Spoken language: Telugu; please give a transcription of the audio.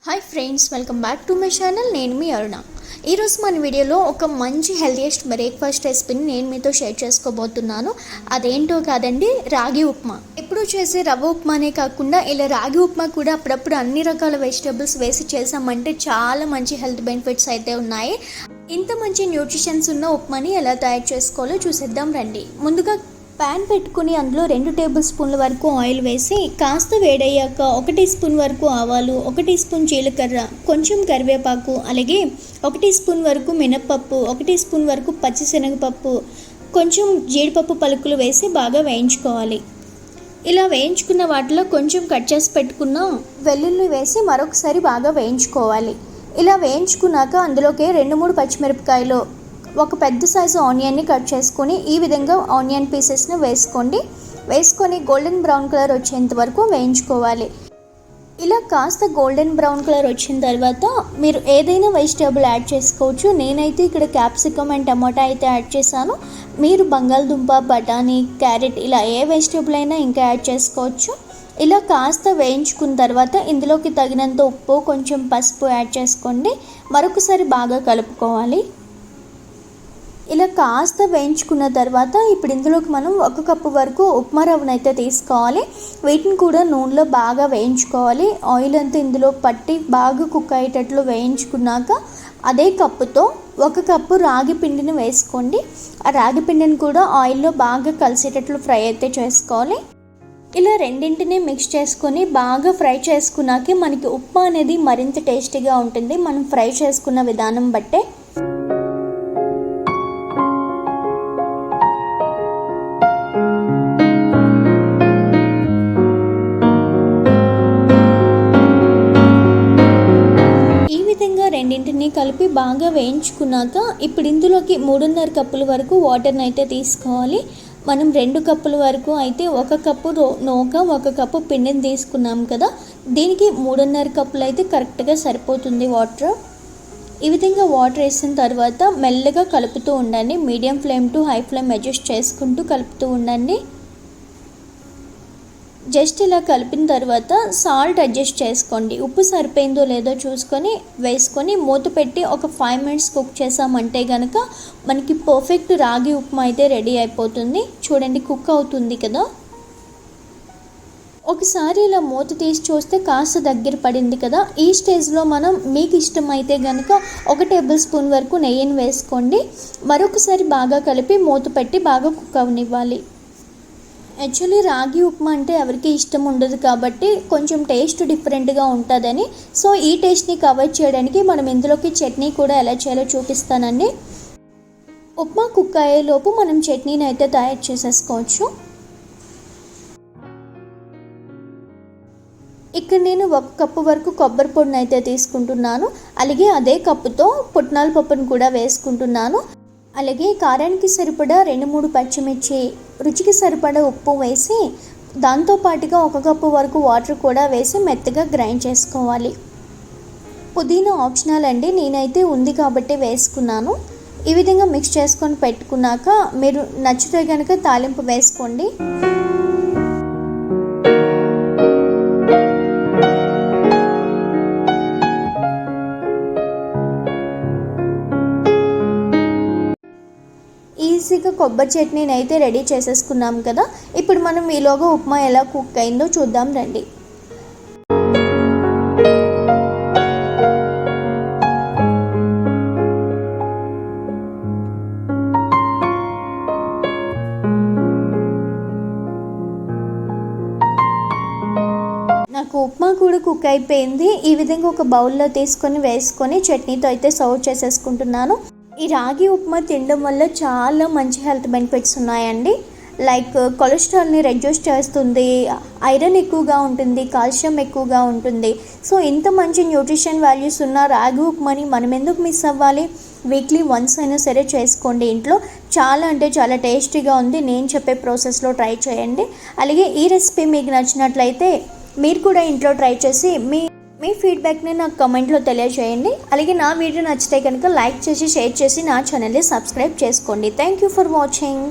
Hi friends, welcome back to my channel. నేను మీ అరుణ. ఈరోజు మన వీడియోలో ఒక మంచి హెల్తీయెస్ట్ బ్రేక్ఫాస్ట్ రెసిపీని నేను మీతో షేర్ చేసుకోబోతున్నాను. అదేంటో కాదండి, రాగి ఉప్మా. ఎప్పుడు చేసే రవ్వ ఉప్మానే కాకుండా ఇలా రాగి ఉప్మా కూడా అప్పుడప్పుడు అన్ని రకాల వెజిటేబుల్స్ వేసి చేసామంటే చాలా మంచి హెల్త్ బెనిఫిట్స్ అయితే ఉన్నాయి. ఇంత మంచి న్యూట్రిషన్స్ ఉన్న ఉప్మాని ఎలా తయారు చేసుకోవాలో చూసేద్దాం రండి. ముందుగా ప్యాన్ పెట్టుకుని అందులో 2 టేబుల్ స్పూన్ల వరకు ఆయిల్ వేసి కాస్త వేడయ్యాక 1 టీ స్పూన్ వరకు ఆవాలు, 1 టీ స్పూన్ జీలకర్ర, కొంచెం కరివేపాకు, అలాగే 1 టీ స్పూన్ వరకు మినప్పప్పు, 1 టీ స్పూన్ వరకు పచ్చిశనగపప్పు, కొంచెం జీడిపప్పు పలుకులు వేసి బాగా వేయించుకోవాలి. ఇలా వేయించుకున్న వాటిలో కొంచెం కట్ చేసి పెట్టుకున్న వెల్లుల్లి వేసి మరొకసారి బాగా వేయించుకోవాలి. ఇలా వేయించుకున్నాక అందులోకి 2-3 పచ్చిమిరపకాయలు, ఒక పెద్ద సైజు ఆనియన్ని కట్ చేసుకొని ఈ విధంగా ఆనియన్ పీసెస్ని వేసుకొని గోల్డెన్ బ్రౌన్ కలర్ వచ్చేంత వరకు వేయించుకోవాలి. ఇలా కాస్త గోల్డెన్ బ్రౌన్ కలర్ వచ్చిన తర్వాత మీరు ఏదైనా వెజిటేబుల్ యాడ్ చేసుకోవచ్చు. నేనైతే ఇక్కడ క్యాప్సికమ్ అండ్ టమాటా అయితే యాడ్ చేశాను. మీరు బంగాళదుంప, బఠానీ, క్యారెట్ ఇలా ఏ వెజిటేబుల్ అయినా ఇంకా యాడ్ చేసుకోవచ్చు. ఇలా కాస్త వేయించుకున్న తర్వాత ఇందులోకి తగినంత ఉప్పు, కొంచెం పసుపు యాడ్ చేసుకోండి. మరొకసారి బాగా కలుపుకోవాలి. ఇలా కాస్త వేయించుకున్న తర్వాత ఇప్పుడు ఇందులోకి మనం 1 కప్పు వరకు ఉప్మా రవ్వను అయితే తీసుకోవాలి. వీటిని కూడా నూనెలో బాగా వేయించుకోవాలి. ఆయిల్ అంతా ఇందులో పట్టి బాగా కుక్ అయ్యేటట్లు వేయించుకున్నాక అదే కప్పుతో 1 కప్పు రాగి పిండిని వేసుకోండి. ఆ రాగి పిండిని కూడా ఆయిల్లో బాగా కలిసేటట్లు ఫ్రై అయితే చేసుకోవాలి. ఇలా రెండింటిని మిక్స్ చేసుకొని బాగా ఫ్రై చేసుకున్నాకే మనకి ఉప్మా అనేది మరింత టేస్టీగా ఉంటుంది, మనం ఫ్రై చేసుకున్న విధానం బట్టే. రెండింటిని కలిపి బాగా వేయించుకున్నాక ఇప్పుడు ఇందులోకి 3.5 కప్పుల వరకు వాటర్ని అయితే తీసుకోవాలి. మనం 2 కప్పుల వరకు అయితే 1 కప్పు నూక, 1 కప్పు పిండిని తీసుకున్నాం కదా, దీనికి 3.5 కప్పులు అయితే కరెక్ట్గా సరిపోతుంది వాటర్. ఈ విధంగా వాటర్ వేసిన తర్వాత మెల్లగా కలుపుతూ ఉండండి. Medium flame to high flame adjust చేసుకుంటూ కలుపుతూ ఉండండి. జస్ట్ ఇలా కలిపిన తర్వాత సాల్ట్ అడ్జస్ట్ చేసుకోండి. ఉప్పు సరిపోయిందో లేదో చూసుకొని వేసుకొని మూత పెట్టి ఒక 5 మినిట్స్ కుక్ చేసామంటే కనుక మనకి పర్ఫెక్ట్ రాగి ఉప్మా అయితే రెడీ అయిపోతుంది. చూడండి, కుక్ అవుతుంది కదా. ఒకసారి ఇలా మూత తీసి చూస్తే కాస్త దగ్గర పడింది కదా. ఈ స్టేజ్లో మనం మీకు ఇష్టమైతే కనుక 1 టేబుల్ స్పూన్ వరకు నెయ్యిని వేసుకోండి. మరొకసారి బాగా కలిపి మూత పెట్టి బాగా కుక్ అవనివ్వాలి. యాక్చువల్లీ రాగి ఉప్మా అంటే ఎవరికి ఇష్టం ఉండదు కాబట్టి కొంచెం టేస్ట్ డిఫరెంట్గా ఉంటుందని, సో ఈ టేస్ట్ని కవర్ చేయడానికి మనం ఇందులోకి చట్నీ కూడా ఎలా చేయాలో చూపిస్తానండి. ఉప్మా కుక్ అయ్యేలోపు మనం చట్నీని అయితే తయారు చేసేసుకోవచ్చు. ఇక్కడ నేను 1 కప్పు వరకు కొబ్బరి పొడిని అయితే తీసుకుంటున్నాను. అలాగే అదే కప్పుతో పుట్నాల పప్పును కూడా వేసుకుంటున్నాను. అలాగే కారానికి సరిపడా 2-3 పచ్చిమిర్చి, రుచికి సరిపడా ఉప్పు వేసి దాంతోపాటుగా 1 కప్పు వరకు వాటర్ కూడా వేసి మెత్తగా గ్రైండ్ చేసుకోవాలి. పుదీనా ఆప్షనల్ అండి, నేనైతే ఉంది కాబట్టి వేసుకున్నాను. ఈ విధంగా మిక్స్ చేసుకొని పెట్టుకున్నాక మీరు నచ్చితే కనుక తాలింపు వేసుకోండి. ఈజీగా కొబ్బరి చట్నీని అయితే రెడీ చేసేసుకున్నాం కదా. ఇప్పుడు మనం ఈలోగా ఉప్మా ఎలా కుక్ అయిందో చూద్దాం రండి. నాకు ఉప్మా కూడా కుక్ అయిపోయింది. ఈ విధంగా ఒక బౌల్లో తీసుకొని వేసుకొని చట్నీతో అయితే సర్వ్ చేసేసుకుంటున్నాను. ఈ రాగి ఉప్మా తినడం వల్ల చాలా మంచి హెల్త్ బెనిఫిట్స్ ఉన్నాయండి. లైక్ కొలెస్ట్రాల్ని రెడ్యూస్ చేస్తుంది, ఐరన్ ఎక్కువగా ఉంటుంది, కాల్షియం ఎక్కువగా ఉంటుంది. సో ఇంత మంచి న్యూట్రిషన్ వాల్యూస్ ఉన్న రాగి ఉప్మాని మనం ఎందుకు మిస్ అవ్వాలి? వీక్లీ వన్స్ అయినా సరే చేసుకోండి ఇంట్లో. చాలా అంటే చాలా టేస్టీగా ఉంది. నేను చెప్పే ప్రాసెస్లో ట్రై చేయండి. అలాగే ఈ రెసిపీ మీకు నచ్చినట్లయితే మీరు కూడా ఇంట్లో ట్రై చేసి మీ ఫీడ్బ్యాక్ని నాకు కమెంట్లో తెలియజేయండి. అలాగే నా వీడియో నచ్చితే కనుక లైక్ చేసి షేర్ చేసి నా ఛానల్ని సబ్స్క్రైబ్ చేసుకోండి. Thank you for watching.